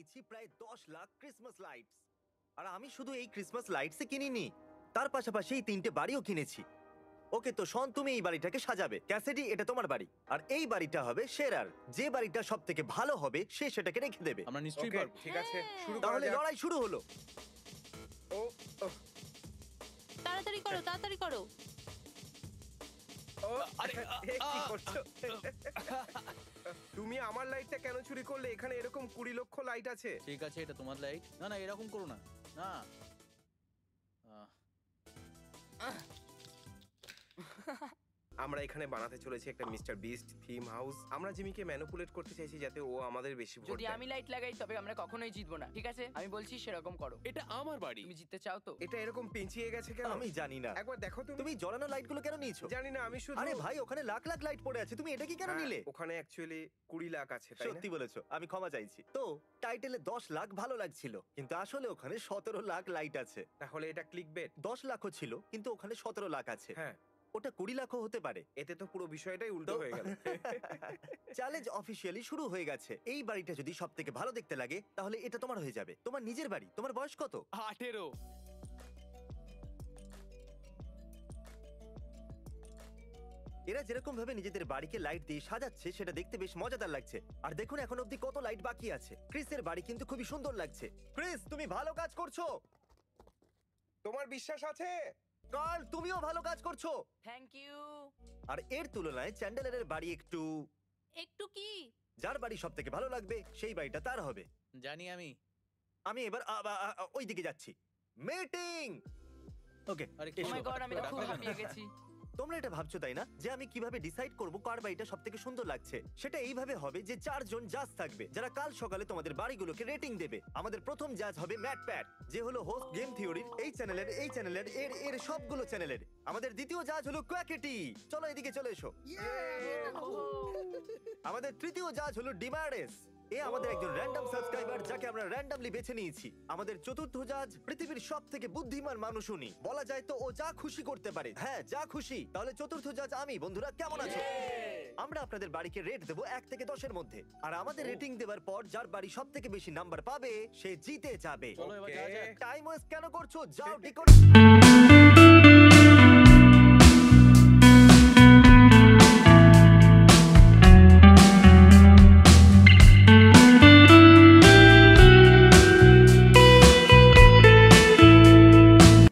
কিনেছি প্রায় 10 lakh Christmas lights. আর আমি শুধু এই ক্রিসমাস লাইটসই কিনিনি, তার পাশাপাশি এই 3টে বাড়িও কিনেছি। ওকে, তো শোন, তুমি এই বাড়িটাকে সাজাবে। ক্যাসিডি, এটা তোমার বাড়ি, আর এই বাড়িটা হবে শেরার। যে বাড়িটা সব থেকে ভালো হবে সে সেটাকে রেখে দেবে। আমরা নিশ্চয়ই ওকে, পারবো। ঠিক আছে, শুরু করা তাহলে যাক। লড়াই শুরু হলো। ও ও, তাড়াতাড়ি করো তাড়াতাড়ি করো। ও, এ, কি করছো? তুমি আমার লাইটটা কেন চুরি করলে? এখানে এরকম 20 লক্ষ লাইট আছে। ঠিক আছে, এটা তোমার লাইট। না না, এরকম করো না। না আমরা এখানে বানাতে চলেছি একটা মিস্টার বিস্ট থিম হাউস। আমরা জিমিকে ম্যানিপুলেট করতে চাইছি যাতে ও আমাদের বেশি ভোট যদি দেয়। আমি লাইট লাগাই তবে আমরা কখনোই জিতবো না, ঠিক আছে? আমি বলছি সেরকম করো। এটা আমার বাড়ি। তুমি জিততে চাও তো? এটা এরকম পেঁচিয়ে গেছে কেন? আমি জানি না, একবার দেখো তুমি। তুমি জ্বলানো লাইটগুলো কেন নিয়েছো? জানি না, আমি শুধু আরে ভাই, ওখানে লাখ লাখ লাইট পড়ে আছে, তুমি এটা কি কেন হ্যাঁ, নিলে? ওখানে অ্যাকচুয়ালি 20 লাখ আছে, তাই না? সত্যি বলেছো, আমি ক্ষমা চাইছি। তো টাইটেলে 10 লাখ ভালো লাগছিল, কিন্তু আসলে ওখানে 17 লাখ লাইট আছে। তাহলে এটা ক্লিকবেট। 10 লাখও ছিল, কিন্তু ওখানে 17 লাখ আছে। হ্যাঁ, ওটা 20 লাখও হতে পারে। এতে তো পুরো বিষয়টাই উল্টো হয়ে গেল। চ্যালেঞ্জ অফিসিয়ালি শুরু হয়ে গেছে। এই বাড়িটা যদি সব থেকে ভালো দেখতে লাগে তাহলে এটা তোমার হয়ে যাবে, তোমার নিজের বাড়ি। তোমার বয়স কত? 18। এরা যেরকম ভাবে নিজেদের বাড়িকে লাইট দিয়ে সাজাচ্ছে সেটা দেখতে বেশ মজাদার লাগছে। আর দেখুন এখন অব্দি কত লাইট বাকি আছে। ক্রিসের বাড়ি কিন্তু খুবই সুন্দর লাগছে। ক্রিস, তুমি ভালো কাজ করছো। তোমার বিশ্বাস আছে? কার্ল, তুমিও ভালো কাজ করছো। Thank you. আর এর তুলনায় চ্যান্ডেলারের বাড়ি একটু, একটু কি? যার বাড়ি সব থেকে ভালো লাগবে সেই বাড়িটা তার হবে। জানি আমি। আমি এবার ওই দিকে যাচ্ছি। মিটিং। ওকে, আরে ও মাই গড, আমি তো খুব ডাকলে কেন? হাঁপিয়ে গেছি। তোমরা এটা ভাবছো তাই না যে আমি কিভাবে ডিসাইড করব কার বাড়িটা সব থেকে সুন্দর লাগছে? সেটা এইভাবে হবে যে 4 জন জাজ থাকবে যারা কাল সকালে তোমাদের বাড়িগুলোকে রেটিং দেবে। আমাদের প্রথম জাজ হবে ম্যাট প্যাট, যে হলো হোস্ট গেম থিওরির, এই চ্যানেলের এর সবগুলো চ্যানেলের। আমাদের দ্বিতীয় জাজ হলো কোয়াকেটি, চলো এদিকে চলে এসো। আমাদের তৃতীয় জাজ হলো ডিমারেস, এ আমাদের একজন র্যান্ডম সাবস্ক্রাইবার যাকে আমরা র্যান্ডমলি বেছে নিয়েছি। আমাদের চতুর্থ জাজ পৃথিবীর সবথেকে বুদ্ধিমান মানুষ উনি, বলা যায় তো ও যা খুশি করতে পারে। হ্যাঁ, যা খুশি। তাহলে চতুর্থ জাজ আমি। বন্ধুরা কেমন আছো? আমরা আপনাদের বাড়িকে রেট দেবো 1 থেকে 10-এর মধ্যে, আর আমাদের রেটিং দেওয়ার পর যার বাড়ি সব থেকে বেশি নাম্বার পাবে সে জিতে যাবে। চলো এবার যাওয়া যাক। টাইম ওয়েস্ট কেন করছো? যাও ডিকোড।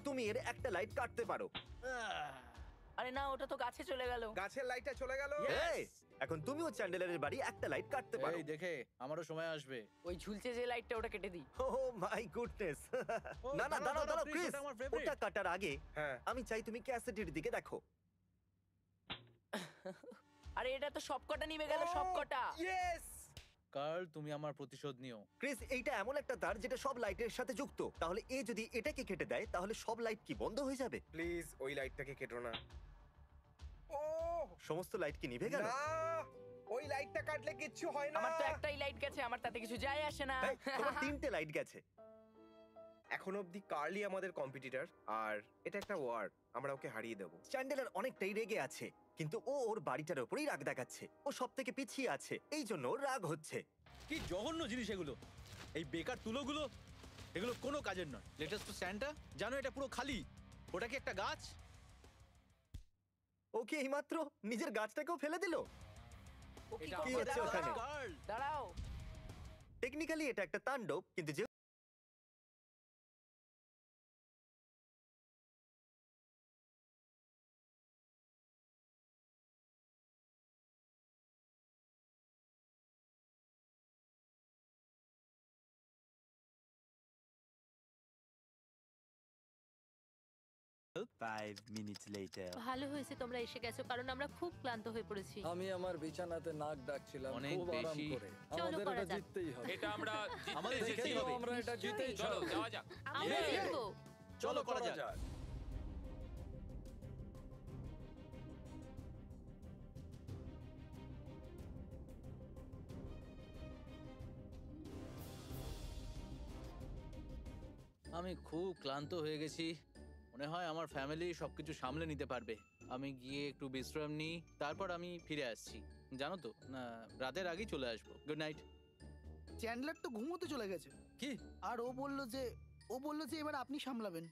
তুমি এর একটা লাইট কাটতে পারো। আরে না, ওটা তো গাছে চলে গেল। গাছের লাইটটা চলে গেল। এই, এখন তুমিও চ্যান্ডেলারের বাড়ি একটা লাইট কাটতে পারো। এই দেখে আমারও সময় আসবে। ওই ঝুলছে যে লাইটটা, ওটা কেটে দিই। ও মাই গুডনেস। ও, না না, দাঁড়াও দাঁড়াও please, ক্রিস, ওটা আমার favorite। ওটা কাটার আগে হ্যাঁ, আমি চাই তুমি ক্যাসেটের দিকে দেখো। আরে এটা তো সবকটা নিভে গেল, সবকটা। ইয়েস। কার্ল, তুমি আমার প্রতিশোধ নিও। ক্রিস, এইটা এমন একটা তার যেটা সব লাইটের সাথে যুক্ত। তাহলে এ যদি এটাকে কেটে দেয় তাহলে সব লাইট কি বন্ধ হয়ে যাবে? প্লিজ ওই লাইটটাকে কেটো না। ও সমস্ত লাইট কি নিভে গেল? না, ওই লাইটটা কাটলে কিচ্ছু হয় না। আমার তো একটাই লাইট গেছে, আমার তাতে কিছু যায় আসে না। এই, তোমার 3টে লাইট গেছে। এখন অবধি কার্লি আমাদের কম্পিটিটর, আর এটা একটা ওয়ার, আমরা ওকে হারিয়ে দেবো। চ্যান্ডেলার অনেকটাই রেগে আছে, কিন্তু ও ওর বাড়িটার উপরেই রাগ দেখাচ্ছে। ও সব থেকে পিছিয়ে আছে, এই জন্য ওর রাগ হচ্ছে। কি জঘন্য জিনিস এগুলো! এই বেকার তুলোগুলো, এগুলো কোনো কাজের নয়। লেটেস্ট টু স্যান্টা, জানো এটা পুরো খালি। ওটা কি একটা গাছ? ওকে এইমাত্র নিজের গাছটাকেও ফেলে দিল। ও কি এটা কি করছে? হচ্ছে দাঁড়াও, ওখানে? কার্ল, দাঁড়াও। টেকনিক্যালি এটা একটা তাণ্ডব, কিন্তু যে ভালো হয়েছে তোমরা এসে গেছো, কারণ আমরা খুব ক্লান্ত হয়ে পড়েছি। আমি আমার বিছানাতে নাক ডাকছিলাম অনেক খুব আরাম বেশি। করে। চলো আমাদের করা এটা যাক। জিততেই হবে। এটা আমরা আমাদের জিততে যেতেই যেতেই হবে। হবে। আমরা এটা জিতেই চলো ছাড়বো। যাওয়া যাক। আমরা জিতবো। চলো করা যাক। আমি খুব ক্লান্ত হয়ে গেছি। মনে হয় আমার ফ্যামিলি সবকিছু সামলে নিতে পারবে। আমি গিয়ে একটু বিশ্রাম নিই, তারপর আমি ফিরে আসছি। জানো তো, না, রাতের আগেই চলে আসবো। Good night. চ্যান্ডলার তো ঘুমোতে চলে গেছে কি? আর ও বলল যে এবার আপনি সামলাবেন।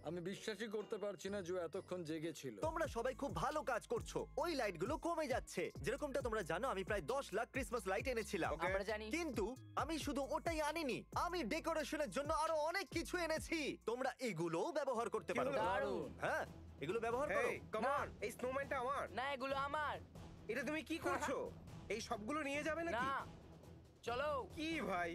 আমি বিশ্বাসই করতে পারছি না যে ও এতক্ষণ জেগেছিল। তোমরা সবাই খুব ভালো কাজ করছো। ওই লাইটগুলো কমে যাচ্ছে। যেরকমটা তোমরা জানো, আমি প্রায় 10 লাখ ক্রিসমাস লাইট এনেছিলাম। Okay. আমরা জানি। কিন্তু আমি শুধু ওটাই আনিনি, আমি ডেকোরেশনের জন্য আরো অনেক কিছু এনেছি। তোমরা এগুলোও ব্যবহার করতে পারো। হলো? দারুণ। হ্যাঁ, এগুলো ব্যবহার করো। হেই কাম অন, এই স্নোম্যানটা আমার। না এগুলো আমার। এটা তুমি কি করছো? এই সবগুলো নিয়ে যাবে না নাকি? চলো। কি ভাই?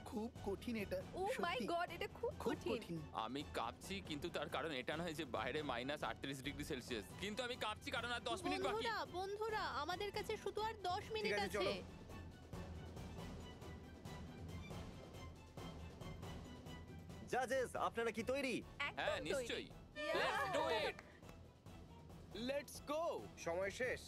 খুব কঠিন এটা। ও মাই সত্যি, গড, এটা খুব খুব কঠিন। কঠিন। আমি কাঁপছি, কিন্তু তার কারণ এটা নয় যে বাইরে -38°C, কিন্তু আমি কাঁপছি কারণ আর 10 মিনিট বাকি। বন্ধুরা আমাদের কাছে শুধু আর 10 মিনিট আছে, আছে। চলো। জাজেস, আপনারা কি তৈরি? একদম হ্যাঁ তৈরি। নিশ্চয়ই, Yeah! Let's do it. Let's go. সময় শেষ।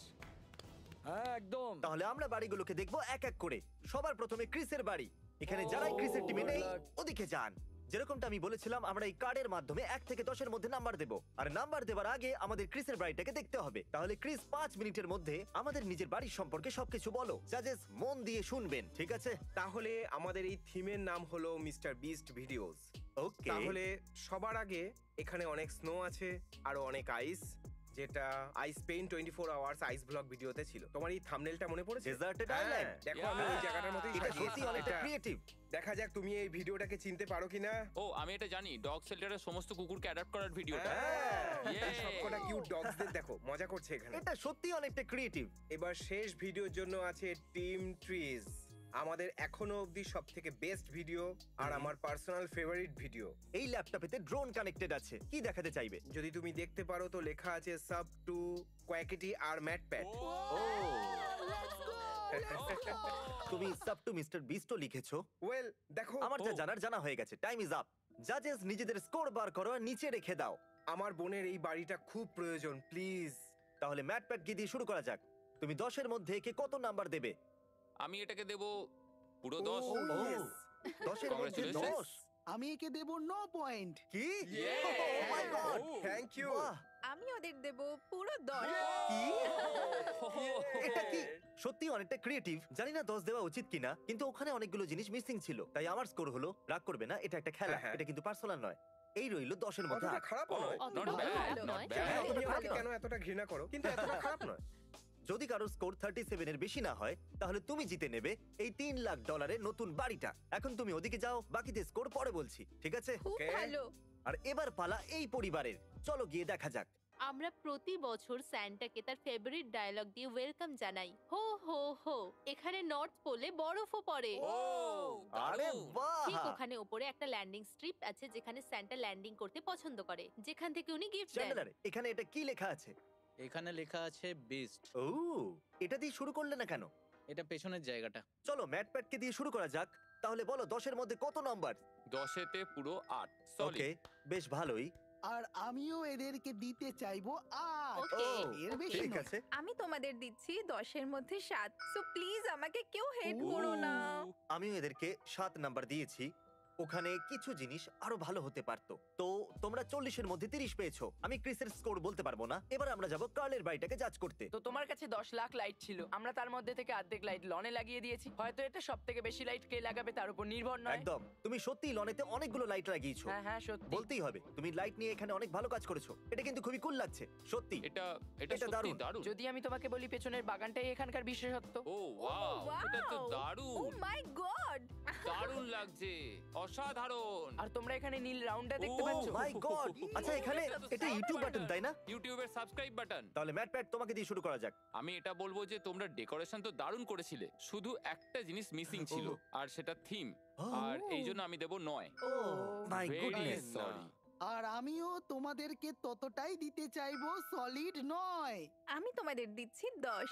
হ্যাঁ একদম। তাহলে আমরা বাড়িগুলোকে দেখবো এক এক করে। সবার প্রথমে ক্রিসের বাড়ি। এখানে যারাই ক্রিসের টিমে নেই, ওদিকে যান। যেরকমটা আমি বলেছিলাম, আমরা এই কার্ডের মাধ্যমে 1 থেকে 10 এর মধ্যে নাম্বার দেব। আর নাম্বার দেওয়ার আগে আমাদের ক্রিসের বাড়িটাকে দেখতে হবে। তাহলে ক্রিস 5 মিনিটের মধ্যে আমাদের নিজের বাড়ির সম্পর্কে সবকিছু বলো। জাজেস মন দিয়ে শুনবেন, ঠিক আছে? তাহলে আমাদের এই থিমের নাম হলো মিস্টার বিস্ট ভিডিওস। ওকে। তাহলে সবার আগে এখানে অনেক স্নো আছে আর অনেক আইস, যেটা আইস পেইন 24 আওয়ার্স আইস ব্লগ ভিডিওতে ছিল। তোমার এই থাম্বনেলটা মনে পড়েছে? Deserted হ্যাঁ, Island। দেখো আমি ওই জায়গাটার মতোই এটা সাজিয়েছি। সত্যি অনেকটা এটা- ক্রিয়েটিভ। দেখা যাক তুমি এই ভিডিওটাকে চিনতে পারো কিনা। ও আমি এটা জানি, ডগ শেল্টারের সমস্ত কুকুরকে অ্যাডাপ্ট করার ভিডিওটা। হ্যাঁ, Yay! সবকটা কিউট ডগসদের দেখো, মজা করছে এখানে। এটা সত্যি অনেকটা ক্রিয়েটিভ। এবার শেষ ভিডিওর জন্য আছে টিম ট্রিজ, আমাদের এখনো অবধি সবথেকে বেস্ট ভিডিও আর আমার পার্সোনাল ফেভারিট ভিডিও। এই ল্যাপটপেতে ড্রোন কানেক্টেড আছে। কি দেখাতে চাইবে? যদি তুমি দেখতে পারো তো লেখা আছে সাব টু কোয়াকিটি আর ম্যাট প্যাট। ও, তুমি সাব টু মিস্টার বিস্টও লিখেছো। ওয়েল দেখো, আমার যা জানার জানা হয়ে গেছে। Time is up. জাজেস নিজেদের স্কোর বার করো আর নিচে রেখে দাও। আমার বোনের এই বাড়িটা খুব প্রয়োজন, প্লিজ। তাহলে ম্যাট প্যাটকে দিয়ে শুরু করা যাক। তুমি 10 এর মধ্যে একে কত নাম্বার দেবে? আমি এটাকে দেব পুরো 10। ও, yes! 10 এর মধ্যে Congratulations. 10? আমি একে দেব 9 পয়েন্ট। কি? Yeah! Oh my God! Thank you. বাহ! আমি ওদের দেব পুরো 10। কি? এটা কি সত্যি অনেকটা ক্রিয়েটিভ। জানি না 10 দেওয়া উচিত কিনা, কিন্তু ওখানে অনেকগুলো জিনিস মিসিং ছিল। তাই আমার স্কোর হলো, রাগ করবে না, এটা একটা খেলা। হ্যাঁ, হ্যাঁ। এটা কিন্তু পার্সোনাল নয়। এই রইলো 10 এর মধ্যে অতটা 8। খারাপ নয়। অতটা Not bad, ভালো not নয়। bad. হ্যাঁ, তুমি অতটা আমাকে খারাপ কেন এতটা ঘৃণা করো, কিন্তু এতটা খারাপ নয়। যদি কারোর স্কোর 37 এর বেশি না হয়, তাহলে তুমি জিতে নেবে এই $3 লাখ নতুন বাড়িটা। এখন তুমি ওদিকে যাও, বাকিতে স্কোর পরে বলছি, ঠিক আছে? খুব Okay. ভালো। আর এবার পালা এই পরিবারের। চলো গিয়ে দেখা যাক। আমরা প্রতি বছর স্যান্টাকে তার ফেভারিট ডায়লগ দিয়ে ওয়েলকাম জানাই। হো হো হো। এখানে নর্থ পোলে বরফও পড়ে। আরে বাহ! ঠিক ওখানে উপরে একটা ল্যান্ডিং স্ট্রিপ আছে যেখানে স্যান্টা ল্যান্ডিং করতে পছন্দ করে, যেখান থেকে উনি গিফট দেন। চ্যান্ডলার, এখানে এটা কি লেখা আছে? এখানে লেখা আছে বিস্ট। ও, এটা দিয়ে শুরু করলে না কেন? এটা পেছনের জায়গাটা। চলো ম্যাট প্যাটকে দিয়ে শুরু করা যাক। তাহলে বলো 10 এর মধ্যে কত নাম্বার? 10-এতে পুরো 8। ওকে, সলিড। বেশ ভালোই। আর আমিও এদেরকে দিতে চাইবো 8। ওকে। এর বেশি ঠিক নয়। আছে। আমি তোমাদের দিচ্ছি 10 এর মধ্যে 7। সো প্লিজ আমাকে কেউ হেট করো না। আমিও এদেরকে 7 নাম্বার দিয়েছি। ওখানে কিছু জিনিস আরো ভালো হতে পারতো। তো তোমরা 40 এর মধ্যে 30 পেয়েছো। আমি ক্রিসের স্কোর বলতে পারবো না। এবার আমরা যাব কার্লের বাড়িটাকে জাজ করতে। তো তোমার কাছে 10 লাখ লাইট ছিল, আমরা তার মধ্যে থেকে অর্ধেক লাইট লনে লাগিয়ে দিয়েছি। হয়তো এটা সব থেকে বেশি লাইট কে লাগাবে তার উপর নির্ভর নয়। একদম। তুমি সত্যি লনেতে অনেকগুলো লাইট লাগিয়েছো। হ্যাঁ হ্যাঁ সত্যি। বলতেই হবে, তুমি লাইট নিয়ে এখানে অনেক ভালো কাজ করেছো। এটা কিন্তু খুবই কুল লাগছে, সত্যি। এটা এটা সত্যি দারুণ। দারুণ। যদি আমি তোমাকে বলি পেছনের বাগানটাই এখানকার বিশেষত্ব। ও ওয়াও, এটা তো ও দারুণ। মাই গড। দারুণ লাগছে, অসাধারণ। আর তোমরা এখানে নীল রাউন্ডটা দেখতে ও পাচ্ছ? মাই গড! আচ্ছা, এখানে এটা ইউটিউব বাটন, তাই না? ইউটিউবের সাবস্ক্রাইব বাটন। তাহলে ম্যাট প্যাট তোমাকে দিয়ে শুরু করা যাক। আমি এটা বলবো যে তোমরা ডেকোরেশন তো দারুণ করেছিলে, শুধু একটা জিনিস মিসিং ছিল, আর সেটা থিম। আর এই জন্য আমি দেব 9। ও মাই Very গুডনেস। sorry. আর আমিও তোমাদেরকে ততটাই দিতে চাইবো, সলিড 9। আমি তোমাদের দিচ্ছি 10।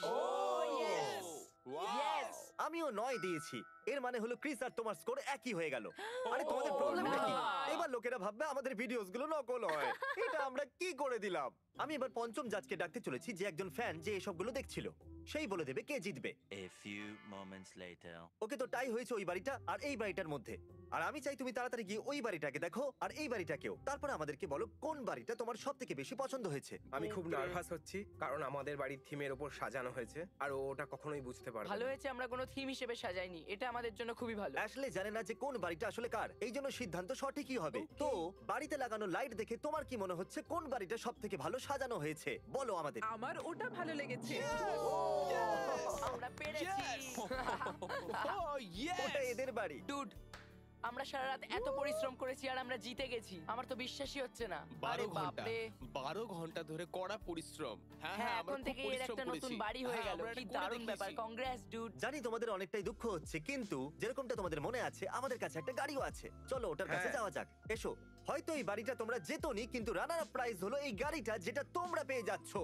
Yes! আমিও 9 দিয়েছি। এর মানে হলো ক্রিস আর তোমার স্কোর একই হয়ে গেল। আরে তোমাদের প্রবলেমটা কি? এবার আর লোকেরা ভাববে আমাদের ভিডিওস গুলো নকল হয়। এটা আমরা কি করে দিলাম। আমি এবার পঞ্চম জাজকে ডাকতে চলেছি, যে একজন ফ্যান যে এসবগুলো দেখছিল। সেই বলে দেবে কে জিতবে। A few moments later. ওকে, তো টাই হয়েছে ওই বাড়িটা আর এই বাড়িটার মধ্যে। আর আমি চাই তুমি তাড়াতাড়ি গিয়ে ওই বাড়িটাকে দেখো আর এই বাড়িটাকেও। তারপরে আমাদেরকে বলো কোন বাড়িটা তোমার সব থেকে বেশি পছন্দ হয়েছে। আমি খুব নার্ভাস হচ্ছি কারণ আমাদের বাড়ির থিমের ওপর সাজানো হয়েছে আর ও ওটা কখনোই বুঝতে পারবে ভালো না। হয়েছে আমরা কোনো থিম হিসেবে সাজাইনি, এটা আমাদের জন্য খুবই ভালো। অ্যাশলে জানে না যে কোন বাড়িটা আসলে কার, এই জন্য সিদ্ধান্ত সঠিকই হবে। তো বাড়িতে লাগানো লাইট দেখে তোমার কি মনে হচ্ছে কোন বাড়িটা সব থেকে ভালো সাজানো হয়েছে বলো আমাদের। আমার ওটা ভালো লেগেছে। আমরা পেরেছি। ওটা এদের বাড়ি। ডুড, আমরা সারা রাত এত পরিশ্রম করেছি আর আমরা জিতে গেছি, আমার তো বিশ্বাসই হচ্ছে না। 12 ঘন্টা ধরে কড়া পরিশ্রম। হ্যাঁ, এখন থেকে এর একটা নতুন বাড়ি হয়ে গেল। কি দারুণ ব্যাপার, কংগ্রেস ডুড। জানি তোমাদের অনেকটাই দুঃখ হচ্ছে, কিন্তু যেরকমটা তোমাদের মনে আছে আমাদের কাছে একটা গাড়িও আছে। চলো ওটার কাছে যাওয়া যাক, এসো। হয়তো এই বাড়িটা তোমরা জেতোনি, কিন্তু রানার আপ প্রাইজ হলো এই গাড়িটা যেটা তোমরা পেয়ে যাচ্ছো।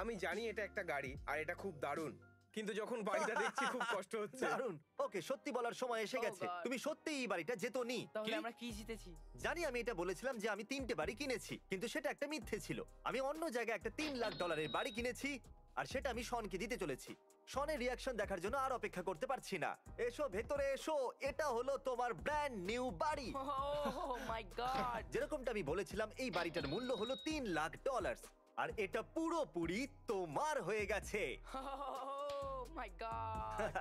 আমি জানি এটা একটা গাড়ি আর এটা খুব দারুণ, কিন্তু যখন বাড়িটা দেখছি খুব কষ্ট হচ্ছে। দারুণ। ওকে, সত্যি বলার সময় এসে গেছে। God. তুমি সত্যি এই বাড়িটা জেতোনি। তাহলে আমরা কি জিতেছি? জানি আমি এটা বলেছিলাম যে আমি 3টে বাড়ি কিনেছি, কিন্তু সেটা একটা মিথ্যে ছিল। আমি অন্য জায়গায় একটা $3 লাখ বাড়ি কিনেছি, আর সেটা আমি শনকে দিতে চলেছি। শনের রিয়াকশন দেখার জন্য আর অপেক্ষা করতে পারছি না। এসো ভেতরে এসো, এটা হলো তোমার ব্র্যান্ড নিউ বাড়ি। ওহ মাই গড। যেরকমটা আমি বলেছিলাম এই বাড়িটার মূল্য হলো $3 লাখ, আর এটা পুরোপুরি তোমার হয়ে গেছে। ওহ মাই গড।